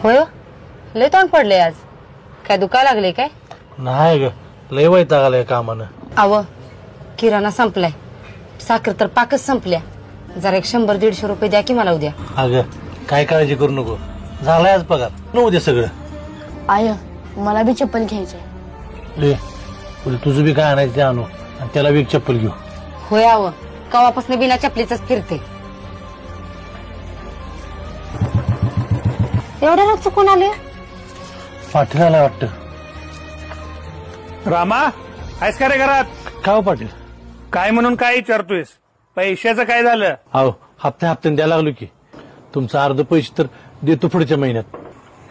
होय लय तोंड पडले आज काय दुखा लागले काय? नाही ग लय वैताग आलाय कामानं. अव किराणा संपलाय साखर तर पाकच संपल्या जरा 100-150 रुपये द्या की मला उद्या. अगं काय काळजी करू नको झालाय आज पगार न उद्या सगळं. आय मला बी चप्पल घ्यायचंय. ले तुझं बी काय आणायचं ते आणू आणि त्याला बी एक चप्पल घेऊ. होय अव कवापासून बिना चपलीच फिरते. एवढ्या रात चुकून आले पाटील आला वाटतं. रामा आहेस का रे घरात? का हो पाटील? काय म्हणून काय विचारतोयस? पैशाचं काय झालं? अहो हप्त्याने द्यायला लागलो की तुमचं अर्ध पैसे तर देतो पुढच्या महिन्यात.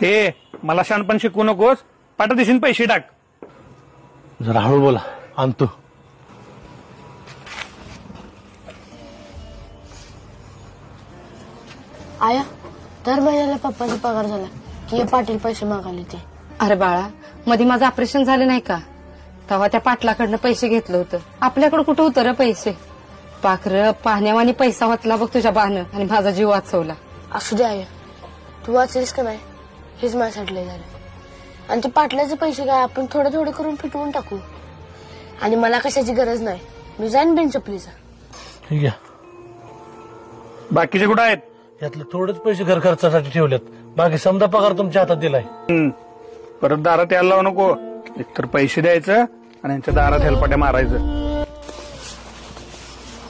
हे मला शानपण शिकवू नकोस. पाठा दिशीन पैसे टाक. जरा हळू बोला आणतो. आया दर महिन्याला पप्पाचा पगार झाला की पाटील पैसे मागायला ते. अरे बाळा मध्ये माझं ऑपरेशन झालं नाही का तेव्हा त्या पाटलाकडनं पैसे घेतलं होतं. आपल्याकडे कुठं होतं रे पैसे. पाखरं पाण्यावानी पैसा वाचला बघ तुझ्या बानं आणि माझा जीव वाचवला. असू दे आया तू वाचलीस का नाही हेच माझ्यासाठी लय झालं. आणि ते पाटलाचे पैसे काय आपण थोडे थोडे करून फिटवून टाकू. आणि मला कशाची गरज नाही मी जाईन बिन चपलीचा. ठीक आहे बाकीचे कुठं आहेत? यातले थोडेच पैसे घर खर्चासाठी ठेवलेत बाकी समजा पगार तुमच्या हातात दिलाय. परत दारात यायला लावू नको. एकतर पैसे द्यायचं आणि यांच्या दारात हेलपाट्या मारायचं.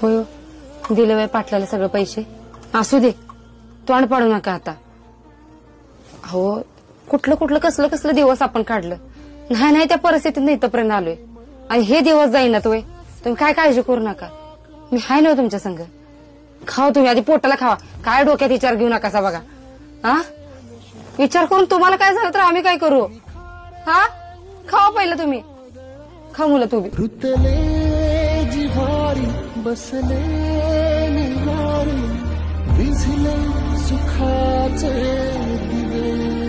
होय दिलं वय पाटलाला सगळं पैसे. असू दे तोंड पाडू नका आता. हो कुठलं कुठलं कसलं कसलं दिवस आपण काढलं नाही त्या परिस्थितीत इथपर्यंत आलोय आणि हे दिवस जाईना तोय. तुम्ही काय काळजी करू नका मी हाय ना तुमच्या संग. खावा तुम्ही आधी पोटाला खावा. काय डोक्यात विचार घेऊ नका बघा. हा विचार करून तुम्हाला काय झालं तर आम्ही काय करू. हा खावा पहिलं तुम्ही. खा मुलं तुम्ही. बसले निवारी विझले सुखाचे दिवे